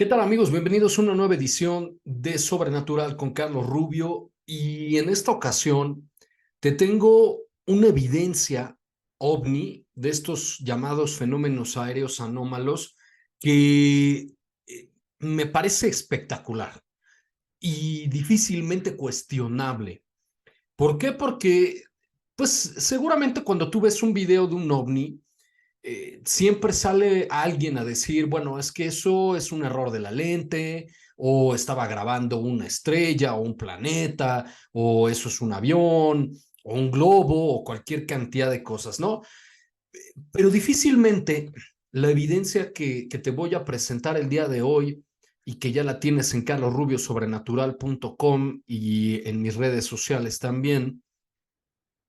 ¿Qué tal amigos? Bienvenidos a una nueva edición de Sobrenatural con Carlos Rubio y en esta ocasión te tengo una evidencia ovni de estos llamados fenómenos aéreos anómalos que me parece espectacular y difícilmente cuestionable. ¿Por qué? Porque pues seguramente cuando tú ves un video de un ovni, siempre sale alguien a decir, bueno, es que eso es un error de la lente, o estaba grabando una estrella o un planeta, o eso es un avión, o un globo, o cualquier cantidad de cosas, ¿no? Pero difícilmente la evidencia que te voy a presentar el día de hoy y que ya la tienes en carlosrubiosobrenatural.com y en mis redes sociales también,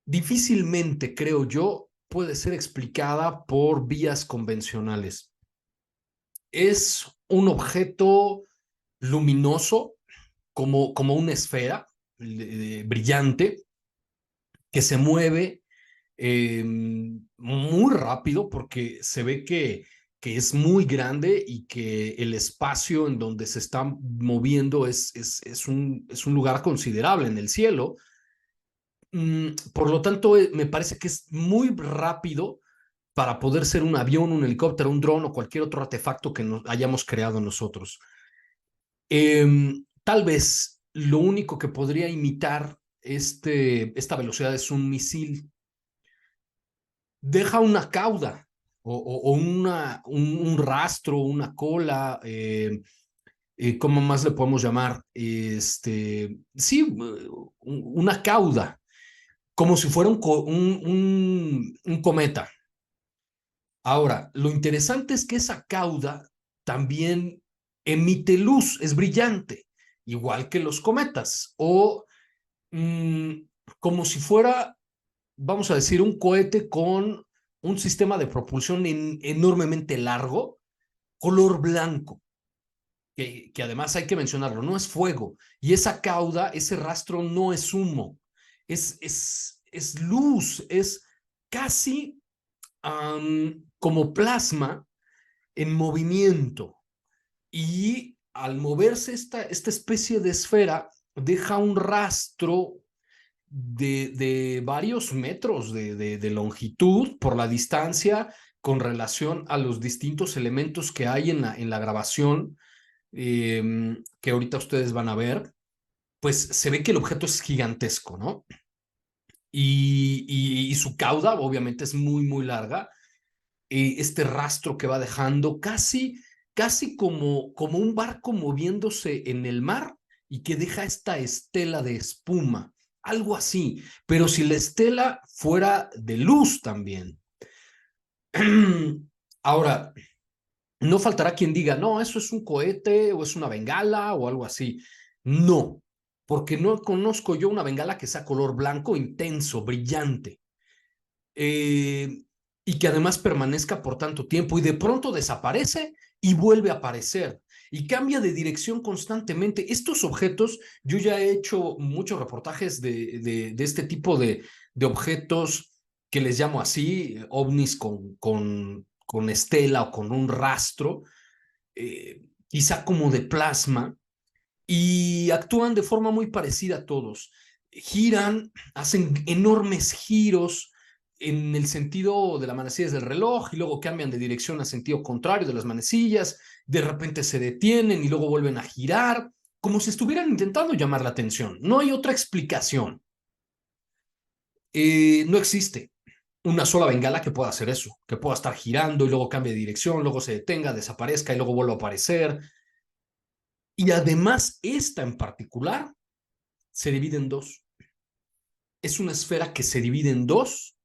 difícilmente, creo yo, puede ser explicada por vías convencionales. Es un objeto luminoso, como una esfera brillante, que se mueve muy rápido porque se ve que es muy grande y que el espacio en donde se está moviendo es un lugar considerable en el cielo. Por lo tanto, me parece que es muy rápido para poder ser un avión, un helicóptero, un dron o cualquier otro artefacto que nos hayamos creado nosotros. Tal vez lo único que podría imitar esta velocidad es un misil. Deja una cauda o un rastro, una cola, ¿cómo más le podemos llamar? Sí, una cauda, como si fuera un cometa. Ahora, lo interesante es que esa cauda también emite luz, es brillante, igual que los cometas, o mmm, como si fuera, vamos a decir, un cohete con un sistema de propulsión enormemente largo, color blanco, que además hay que mencionarlo, no es fuego, y esa cauda, ese rastro no es humo, es luz, es casi como plasma en movimiento y al moverse esta especie de esfera deja un rastro de varios metros de longitud por la distancia con relación a los distintos elementos que hay en la grabación que ahorita ustedes van a ver, pues se ve que el objeto es gigantesco, ¿no? Y su cauda obviamente es muy, muy larga, este rastro que va dejando, casi como un barco moviéndose en el mar y que deja esta estela de espuma, algo así, pero si la estela fuera de luz también. Ahora, no faltará quien diga, no, eso es un cohete o es una bengala o algo así. No, porque no conozco yo una bengala que sea color blanco intenso, brillante. eh, y que además permanezca por tanto tiempo y de pronto desaparece y vuelve a aparecer y cambia de dirección constantemente. Estos objetos, yo ya he hecho muchos reportajes de este tipo de objetos que les llamo así, ovnis con estela o con un rastro, quizá como de plasma, y actúan de forma muy parecida a todos. Giran, hacen enormes giros en el sentido de las manecillas del reloj y luego cambian de dirección a sentido contrario de las manecillas, de repente se detienen y luego vuelven a girar, como si estuvieran intentando llamar la atención. No hay otra explicación. No existe una sola bengala que pueda hacer eso, que pueda estar girando y luego cambie de dirección, luego se detenga, desaparezca y luego vuelva a aparecer. Y además, esta en particular se divide en dos. Es una esfera que se divide en dos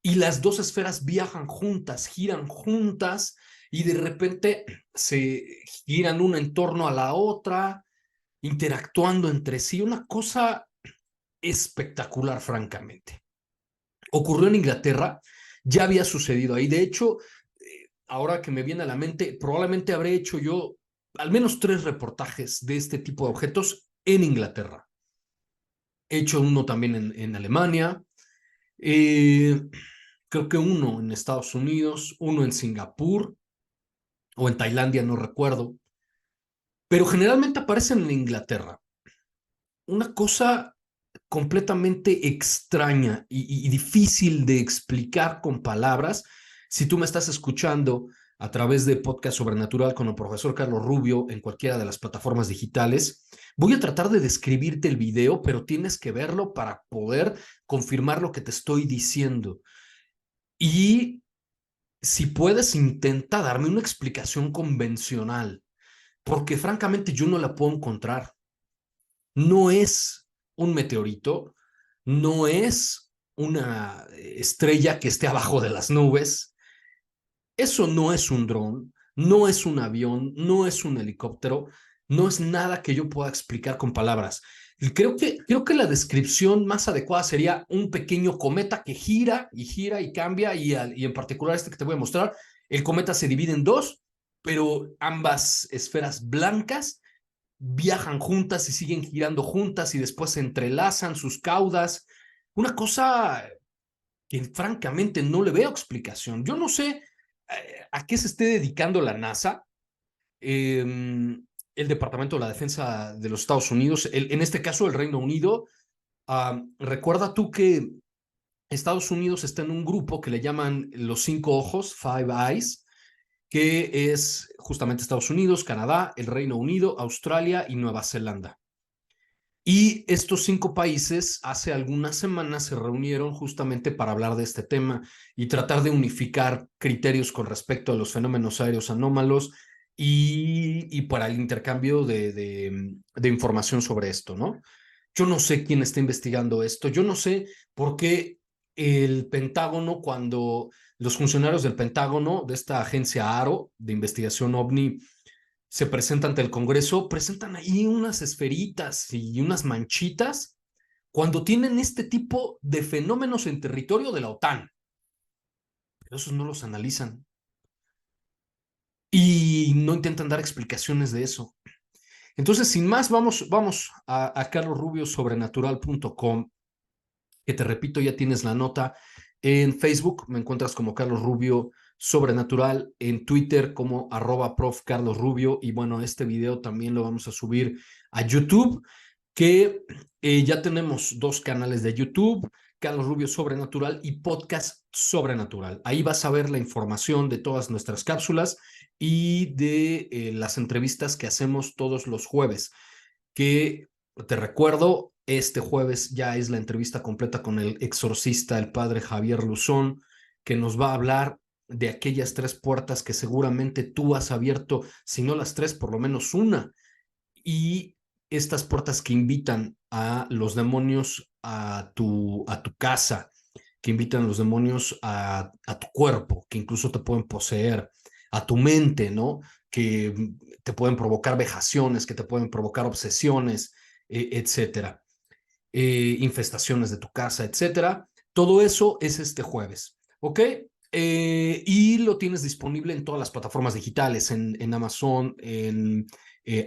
y las dos esferas viajan juntas, giran juntas y de repente se giran una en torno a la otra, interactuando entre sí. Una cosa espectacular, francamente. Ocurrió en Inglaterra, ya había sucedido ahí. De hecho, ahora que me viene a la mente, probablemente habré hecho yo al menos 3 reportajes de este tipo de objetos en Inglaterra. He hecho uno también en Alemania, eh, creo que uno en Estados Unidos, uno en Singapur o en Tailandia, no recuerdo. pero generalmente aparecen en Inglaterra. Una cosa completamente extraña y difícil de explicar con palabras. Si tú me estás escuchando a través de Podcast Sobrenatural con el profesor Carlos Rubio en cualquiera de las plataformas digitales, voy a tratar de describirte el video, pero tienes que verlo para poder confirmar lo que te estoy diciendo. Y si puedes, intenta darme una explicación convencional, porque francamente yo no la puedo encontrar. No es un meteorito, no es una estrella que esté abajo de las nubes. Eso no es un dron, no es un avión, no es un helicóptero, no es nada que yo pueda explicar con palabras. Y creo que la descripción más adecuada sería un pequeño cometa que gira y cambia, y en particular este que te voy a mostrar, el cometa se divide en dos, pero ambas esferas blancas viajan juntas y siguen girando juntas y después se entrelazan sus caudas. Una cosa que francamente no le veo explicación. Yo no sé a qué se esté dedicando la NASA, el Departamento de la Defensa de los Estados Unidos, en este caso el Reino Unido. Recuerda tú que Estados Unidos está en un grupo que le llaman los 5 ojos, Five Eyes, que es justamente Estados Unidos, Canadá, el Reino Unido, Australia y Nueva Zelanda. Y estos 5 países hace algunas semanas se reunieron justamente para hablar de este tema y tratar de unificar criterios con respecto a los fenómenos aéreos anómalos y para el intercambio de información sobre esto, ¿no? Yo no sé quién está investigando esto, yo no sé por qué el Pentágono, cuando los funcionarios del Pentágono, de esta agencia ARO de investigación OVNI, se presenta ante el Congreso, presentan ahí unas esferitas y unas manchitas cuando tienen este tipo de fenómenos en territorio de la OTAN. Pero esos no los analizan y no intentan dar explicaciones de eso. Entonces, sin más, vamos a carlosrubiosobrenatural.com, que te repito, ya tienes la nota. En Facebook me encuentras como Carlos Rubio Sobrenatural, en Twitter como @prof Carlos Rubio, y bueno, este video también lo vamos a subir a YouTube, que ya tenemos 2 canales de YouTube, Carlos Rubio Sobrenatural y Podcast Sobrenatural. Ahí vas a ver la información de todas nuestras cápsulas y de las entrevistas que hacemos todos los jueves, que te recuerdo, este jueves ya es la entrevista completa con el exorcista, el padre Javier Luzón, que nos va a hablar de aquellas 3 puertas que seguramente tú has abierto, si no las 3, por lo menos una, y estas puertas que invitan a los demonios a tu casa, que invitan a los demonios a tu cuerpo, que incluso te pueden poseer, a tu mente, ¿no? Que te pueden provocar vejaciones, que te pueden provocar obsesiones, etcétera, infestaciones de tu casa, etcétera. Todo eso es este jueves, ¿ok? Y lo tienes disponible en todas las plataformas digitales, en Amazon, en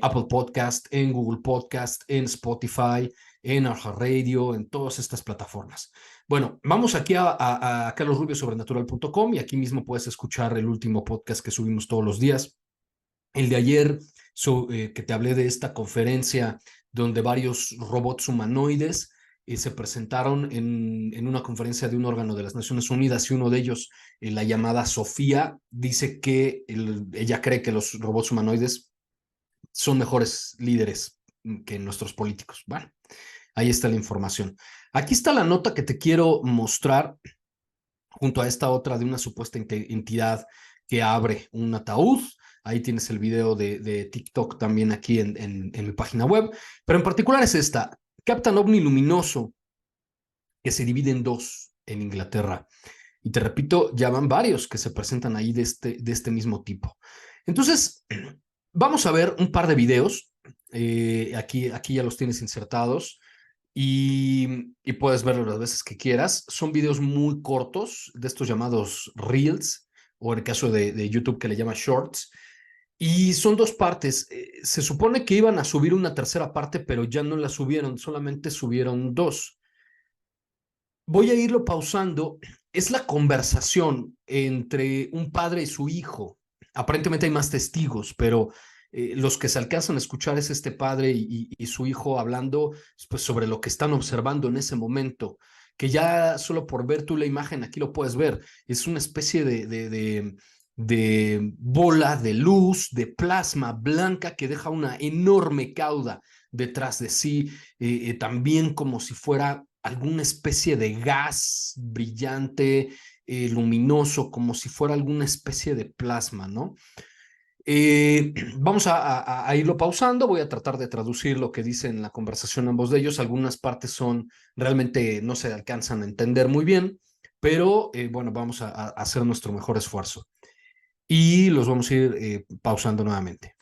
Apple Podcast, en Google Podcast, en Spotify, en iHeartRadio, en todas estas plataformas. Bueno, vamos aquí a carlosrubiosobrenatural.com, y aquí mismo puedes escuchar el último podcast que subimos todos los días. El de ayer, que te hablé de esta conferencia donde varios robots humanoides se presentaron en una conferencia de un órgano de las Naciones Unidas, y uno de ellos, la llamada Sofía, dice que ella cree que los robots humanoides son mejores líderes que nuestros políticos. Bueno, ahí está la información. Aquí está la nota que te quiero mostrar junto a esta otra de una supuesta entidad que abre un ataúd. Ahí tienes el video de TikTok también aquí en mi página web, pero en particular es esta: captan ovni luminoso que se divide en dos en Inglaterra. Y te repito, ya van varios que se presentan ahí de este mismo tipo. Entonces, vamos a ver un par de videos. Aquí ya los tienes insertados, y puedes verlos las veces que quieras. Son videos muy cortos, de estos llamados Reels, o en el caso de YouTube que le llama Shorts. Y son 2 partes. Se supone que iban a subir una tercera parte, pero ya no la subieron, solamente subieron 2. Voy a irlo pausando. Es la conversación entre un padre y su hijo. Aparentemente hay más testigos, pero los que se alcanzan a escuchar es este padre y su hijo hablando pues, sobre lo que están observando en ese momento, que ya solo por ver tú la imagen aquí lo puedes ver, es una especie de bola de luz, de plasma blanca que deja una enorme cauda detrás de sí, también como si fuera alguna especie de gas brillante, luminoso, como si fuera alguna especie de plasma, ¿no? Vamos a irlo pausando, voy a tratar de traducir lo que dice en la conversación ambos de ellos, algunas partes son realmente no se alcanzan a entender muy bien, pero bueno, vamos a hacer nuestro mejor esfuerzo y los vamos a ir pausando nuevamente.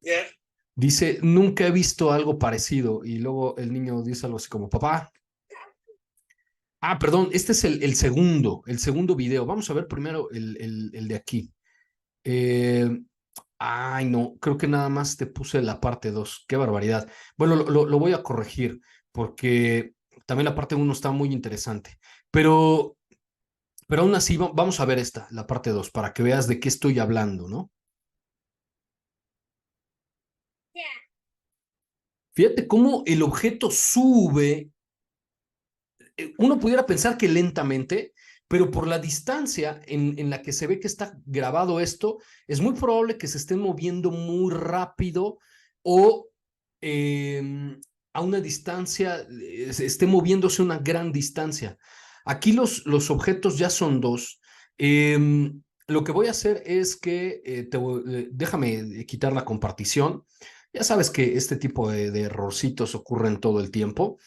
Yeah. Dice, nunca he visto algo parecido y luego el niño dice algo así como, papá. Ah, perdón, este es el segundo video. Vamos a ver primero el de aquí. Ay, no, creo que nada más te puse la parte 2. Qué barbaridad. Bueno, lo voy a corregir porque también la parte 1 está muy interesante. Pero aún así, vamos a ver esta, la parte 2, para que veas de qué estoy hablando, ¿no? Fíjate cómo el objeto sube. Uno pudiera pensar que lentamente, pero por la distancia en la que se ve que está grabado esto, es muy probable que se estén moviendo muy rápido o a una distancia, esté moviéndose una gran distancia. Aquí los objetos ya son dos. Lo que voy a hacer es que, déjame quitar la compartición. Ya sabes que este tipo de errorcitos ocurren todo el tiempo.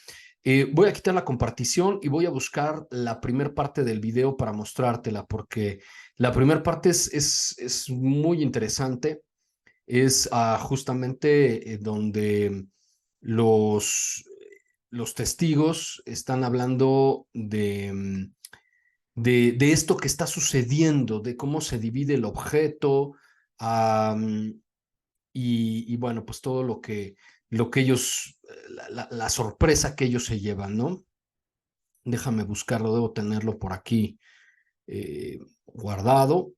Voy a quitar la compartición y voy a buscar la primera parte del video para mostrártela, porque la primera parte es muy interesante. Es justamente donde los, los testigos están hablando de esto que está sucediendo, de cómo se divide el objeto, um, y bueno, pues todo lo que ellos, la sorpresa que ellos se llevan, ¿no? Déjame buscarlo, debo tenerlo por aquí guardado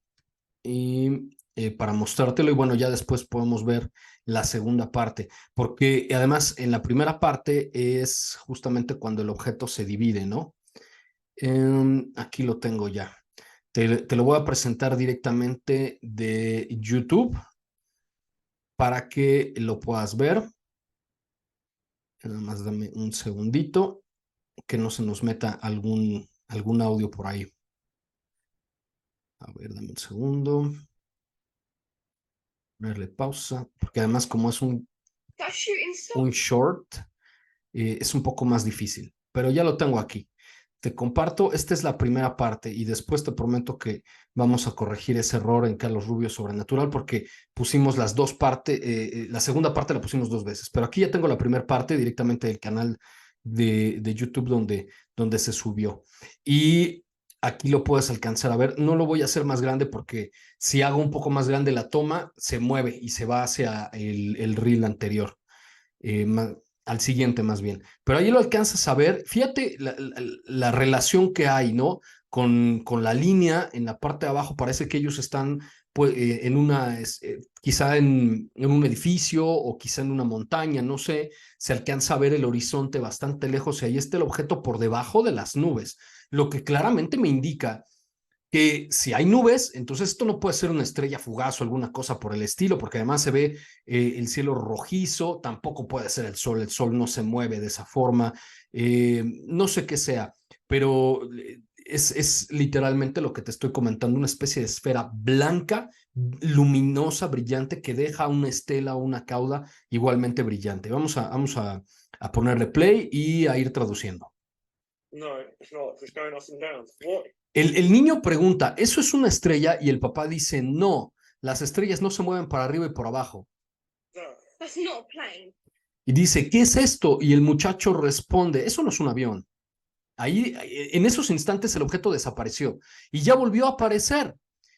y para mostrártelo y bueno, ya después podemos ver la segunda parte, porque además en la primera parte es justamente cuando el objeto se divide, ¿no? Aquí lo tengo ya. Te lo voy a presentar directamente de YouTube para que lo puedas ver. Nada más dame un segundito, que no se nos meta algún audio por ahí. A ver, dame un segundo. Ponerle pausa, porque además como es un short, es un poco más difícil, pero ya lo tengo aquí. Te comparto, esta es la primera parte y después te prometo que vamos a corregir ese error en Carlos Rubio Sobrenatural porque pusimos las dos partes, la segunda parte la pusimos dos veces, pero aquí ya tengo la primera parte directamente del canal de YouTube donde se subió. Y aquí lo puedes alcanzar a ver. No lo voy a hacer más grande porque si hago un poco más grande la toma, se mueve y se va hacia el reel anterior. Al siguiente más bien. Pero ahí lo alcanzas a ver. Fíjate la relación que hay, ¿no? Con la línea en la parte de abajo, parece que ellos están pues, en una, quizá en un edificio o quizá en una montaña, no sé, se alcanza a ver el horizonte bastante lejos y ahí está el objeto por debajo de las nubes, lo que claramente me indica que si hay nubes, entonces esto no puede ser una estrella fugaz o alguna cosa por el estilo, porque además se ve el cielo rojizo, tampoco puede ser el sol no se mueve de esa forma, no sé qué sea, pero es literalmente lo que te estoy comentando, una especie de esfera blanca, luminosa, brillante, que deja una estela o una cauda igualmente brillante. Vamos a ponerle play y a ir traduciendo. No, it's not. It's going up and down. What? El niño pregunta, ¿eso es una estrella? Y el papá dice, no, las estrellas no se mueven para arriba y por abajo. No. That's not a plane. Y dice, ¿qué es esto? Y el muchacho responde, eso no es un avión. Ahí, en esos instantes, el objeto desapareció y ya volvió a aparecer.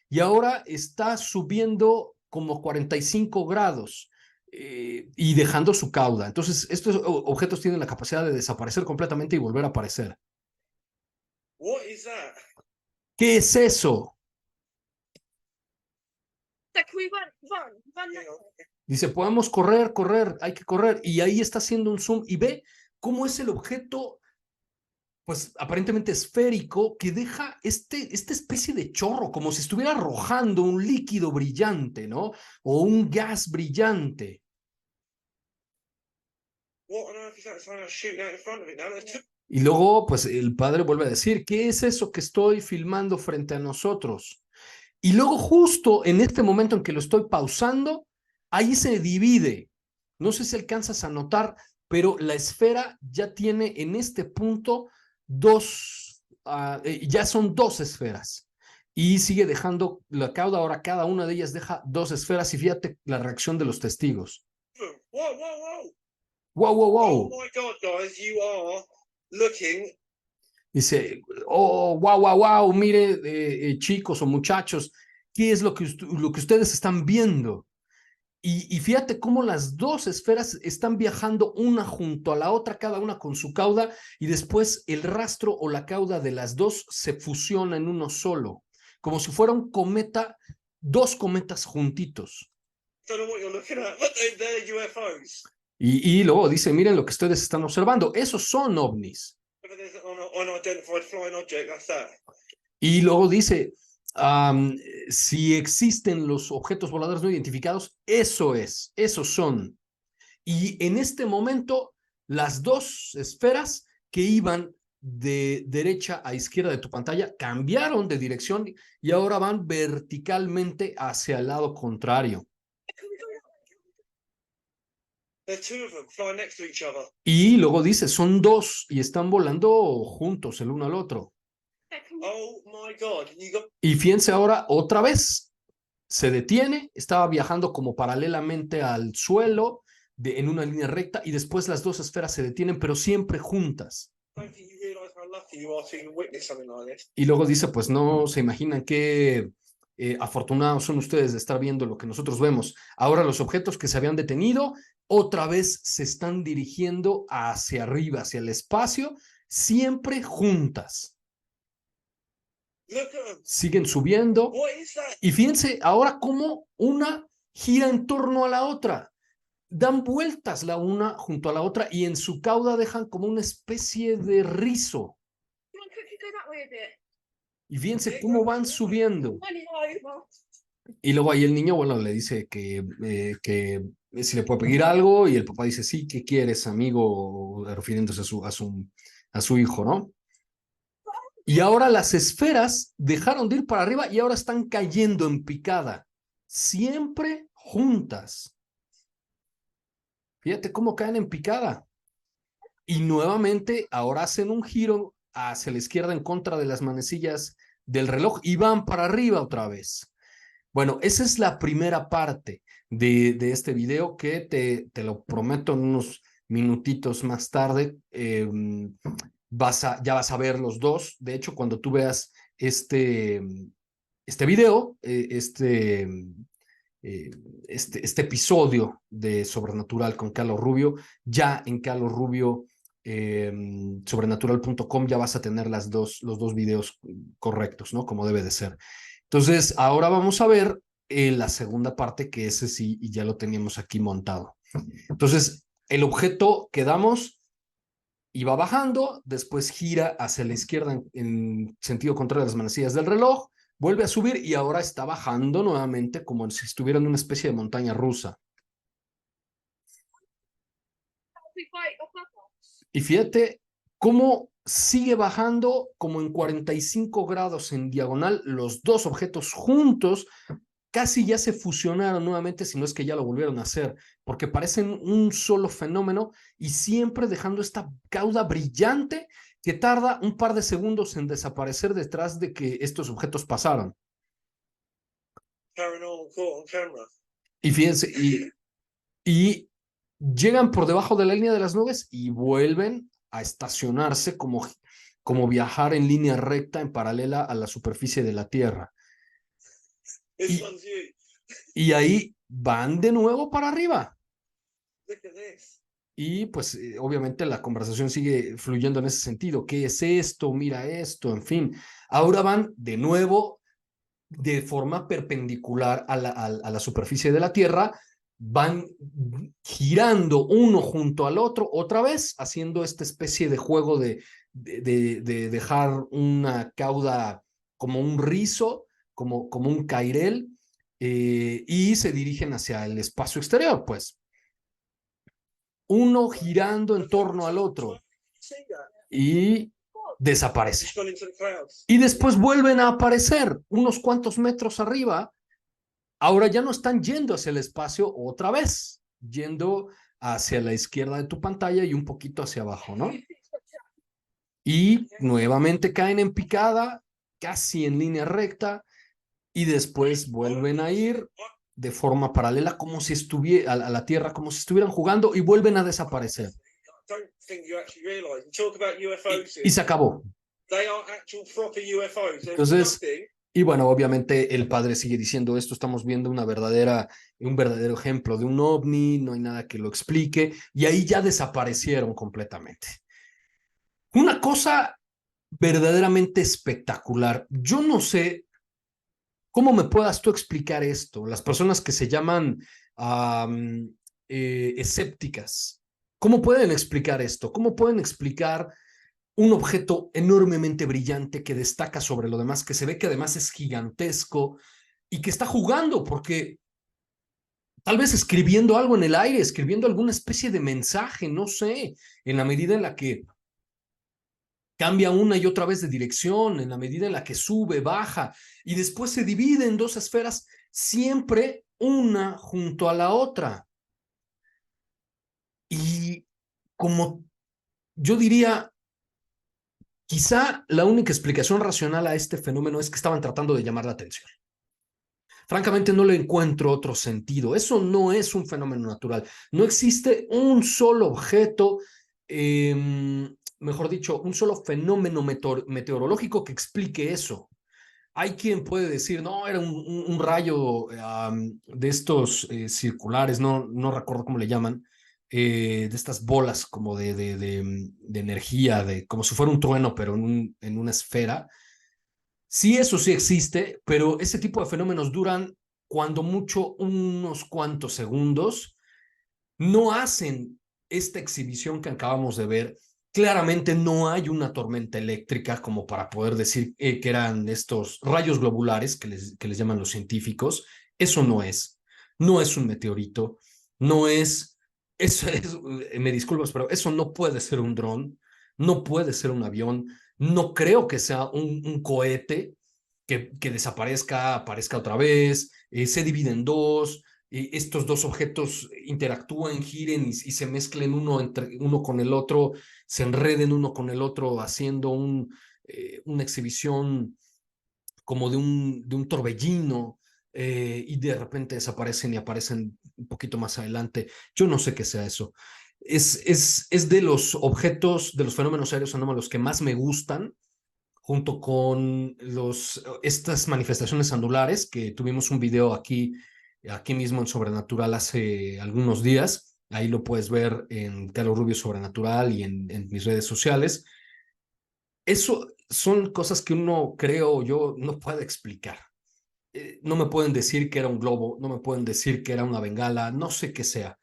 Y ahora está subiendo como 45 grados y dejando su cauda. Entonces, estos objetos tienen la capacidad de desaparecer completamente y volver a aparecer. What is that? ¿Qué es eso? Dad, can we run that way? Dice, podemos correr, correr, hay que correr. Y ahí está haciendo un zoom y ve cómo es el objeto, pues aparentemente esférico, que deja esta especie de chorro, como si estuviera arrojando un líquido brillante, ¿no? O un gas brillante. What on earth is that? Something shooting out in front of it now. Y luego, pues el padre vuelve a decir, ¿qué es eso que estoy filmando frente a nosotros? Y luego justo en este momento en que lo estoy pausando, ahí se divide. No sé si alcanzas a notar, pero la esfera ya tiene en este punto ya son dos esferas. Y sigue dejando la cauda, ahora cada una de ellas deja dos esferas y fíjate la reacción de los testigos. Whoa, whoa, whoa. Wow, wow, wow. Oh my God, guys, you are looking. Dice, oh, wow, wow, wow, mire, chicos o muchachos, ¿qué es lo que ustedes están viendo? Y fíjate cómo las dos esferas están viajando una junto a la otra, cada una con su cauda, y después el rastro o la cauda de las dos se fusiona en uno solo, como si fuera un cometa, dos cometas juntitos. Don't know what you're looking at, but they're UFOs. Y luego dice, miren lo que ustedes están observando, esos son ovnis. Unidentified flying object, that's that. Y luego dice, si existen los objetos voladores no identificados, esos son. Y en este momento, las dos esferas que iban de derecha a izquierda de tu pantalla cambiaron de dirección y ahora van verticalmente hacia el lado contrario. There's two of them flying next to each other. Y luego dice, son dos y están volando juntos el uno al otro. Oh my God. Y fíjense ahora otra vez, se detiene, estaba viajando como paralelamente al suelo en una línea recta y después las dos esferas se detienen, pero siempre juntas. Y luego dice, pues no se imaginan qué afortunados son ustedes de estar viendo lo que nosotros vemos. Ahora los objetos que se habían detenido otra vez se están dirigiendo hacia arriba, hacia el espacio, siempre juntas. Siguen subiendo. Y fíjense ahora cómo una gira en torno a la otra. Dan vueltas la una junto a la otra y en su cauda dejan como una especie de rizo. Y fíjense cómo van subiendo. Y luego ahí el niño, bueno, le dice que si le puede pedir algo y el papá dice, sí, ¿qué quieres, amigo? Refiriéndose a su hijo, ¿no? Y ahora las esferas dejaron de ir para arriba y ahora están cayendo en picada, siempre juntas. Fíjate cómo caen en picada. Y nuevamente ahora hacen un giro hacia la izquierda en contra de las manecillas del reloj y van para arriba otra vez. Bueno, esa es la primera parte de este video que te lo prometo en unos minutitos más tarde. Ya vas a ver los dos. De hecho, cuando tú veas este video, este episodio de Sobrenatural con Carlos Rubio, ya en Carlos Rubio sobrenatural.com ya vas a tener los dos videos correctos, ¿no? Como debe de ser. Entonces, ahora vamos a ver la segunda parte, que ese sí, y ya lo teníamos aquí montado. Entonces, el objeto que damos y va bajando, después gira hacia la izquierda en sentido contrario a las manecillas del reloj, vuelve a subir y ahora está bajando nuevamente como si estuviera en una especie de montaña rusa. Y fíjate cómo sigue bajando como en 45 grados en diagonal, los dos objetos juntos, casi ya se fusionaron nuevamente, si no es que ya lo volvieron a hacer, porque parecen un solo fenómeno y siempre dejando esta cauda brillante que tarda un par de segundos en desaparecer detrás de que estos objetos pasaron. Y fíjense, y llegan por debajo de la línea de las nubes y vuelven a estacionarse como viajar en línea recta en paralela a la superficie de la Tierra. Y ahí van de nuevo para arriba. Y pues obviamente la conversación sigue fluyendo en ese sentido. ¿Qué es esto? Mira esto, en fin. Ahora van de nuevo de forma perpendicular a la superficie de la Tierra, van girando uno junto al otro, otra vez haciendo esta especie de juego de dejar una cauda como un rizo, como un cairel, y se dirigen hacia el espacio exterior, pues. Uno girando en torno al otro y desaparece. Y después vuelven a aparecer unos cuantos metros arriba. Ahora ya no están yendo hacia el espacio otra vez, yendo hacia la izquierda de tu pantalla y un poquito hacia abajo, ¿no? Y nuevamente caen en picada, casi en línea recta, y después vuelven a ir de forma paralela como si estuviera a la Tierra, como si estuvieran jugando, y vuelven a desaparecer. Y se acabó. Entonces, y bueno, obviamente el padre sigue diciendo esto, estamos viendo un verdadero ejemplo de un ovni, no hay nada que lo explique, y ahí ya desaparecieron completamente. Una cosa verdaderamente espectacular. Yo no sé cómo me puedas tú explicar esto. Las personas que se llaman escépticas, ¿cómo pueden explicar esto? ¿Cómo pueden explicar un objeto enormemente brillante que destaca sobre lo demás, que se ve que además es gigantesco y que está jugando porque tal vez escribiendo algo en el aire, escribiendo alguna especie de mensaje, no sé, en la medida en la que cambia una y otra vez de dirección, en la medida en la que sube, baja y después se divide en dos esferas, siempre una junto a la otra? Y como yo diría, quizá la única explicación racional a este fenómeno es que estaban tratando de llamar la atención. Francamente, no le encuentro otro sentido. Eso no es un fenómeno natural. No existe un solo objeto, mejor dicho, un solo fenómeno meteorológico que explique eso. Hay quien puede decir, no, era un rayo de estos circulares, no recuerdo cómo le llaman, de estas bolas como de energía, como si fuera un trueno, pero en una esfera. Sí, eso sí existe, pero ese tipo de fenómenos duran cuando mucho unos cuantos segundos, no hacen esta exhibición que acabamos de ver. Claramente no hay una tormenta eléctrica como para poder decir que eran estos rayos globulares que les llaman los científicos. Eso no es un meteorito, no es, eso es, me disculpas, pero eso no puede ser un dron, no puede ser un avión, no creo que sea un cohete que desaparezca, aparezca otra vez, se divide en dos, estos dos objetos interactúan, giren y se mezclen uno con el otro, se enreden uno con el otro, haciendo una exhibición como de un torbellino, y de repente desaparecen y aparecen un poquito más adelante. Yo no sé qué sea eso. Es de los objetos, de los fenómenos aéreos anómalos que más me gustan, junto con estas manifestaciones anulares, que tuvimos un video aquí mismo en Sobrenatural hace algunos días. Ahí lo puedes ver en Carlos Rubio Sobrenatural y en mis redes sociales. Eso son cosas que uno, creo yo, no puede explicar. No me pueden decir que era un globo, no me pueden decir que era una bengala, no sé qué sea.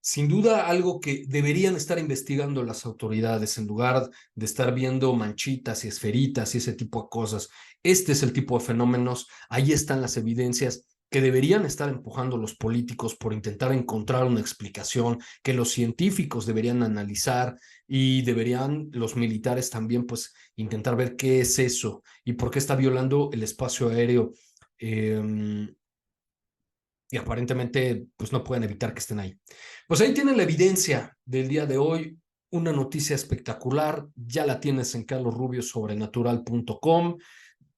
Sin duda algo que deberían estar investigando las autoridades en lugar de estar viendo manchitas y esferitas y ese tipo de cosas. Este es el tipo de fenómenos, ahí están las evidencias que deberían estar empujando los políticos por intentar encontrar una explicación, que los científicos deberían analizar y deberían los militares también pues intentar ver qué es eso y por qué está violando el espacio aéreo. Y aparentemente pues no pueden evitar que estén ahí. Pues ahí tienen la evidencia del día de hoy, una noticia espectacular, ya la tienes en carlosrubiosobrenatural.com.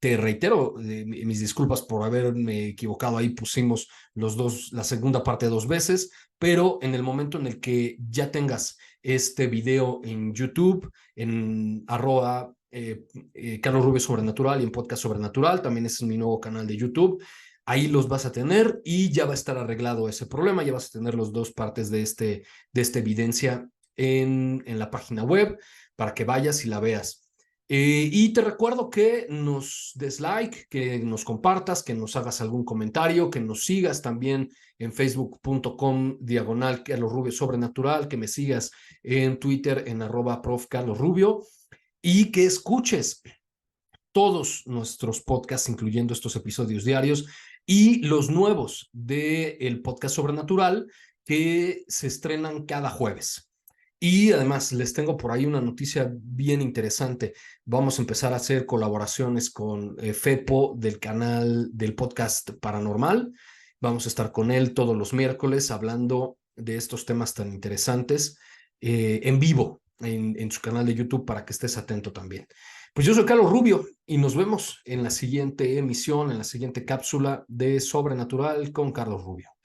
Te reitero mis disculpas por haberme equivocado, ahí pusimos la segunda parte 2 veces, pero en el momento en el que ya tengas este video en YouTube, en Carlos Rubio Sobrenatural y en Podcast Sobrenatural, también es mi nuevo canal de YouTube. Ahí los vas a tener y ya va a estar arreglado ese problema, ya vas a tener las dos partes de esta evidencia en la página web para que vayas y la veas. Y te recuerdo que nos des like, que nos compartas, que nos hagas algún comentario, que nos sigas también en facebook.com/Carlos Rubio Sobrenatural, que me sigas en Twitter en @prof Carlos Rubio y que escuches todos nuestros podcasts, incluyendo estos episodios diarios y los nuevos del podcast Sobrenatural que se estrenan cada jueves. Y además les tengo por ahí una noticia bien interesante. Vamos a empezar a hacer colaboraciones con Fepo del canal del podcast Paranormal. Vamos a estar con él todos los miércoles hablando de estos temas tan interesantes en vivo en su canal de YouTube para que estés atento también. Pues yo soy Carlos Rubio y nos vemos en la siguiente emisión, en la siguiente cápsula de Sobrenatural con Carlos Rubio.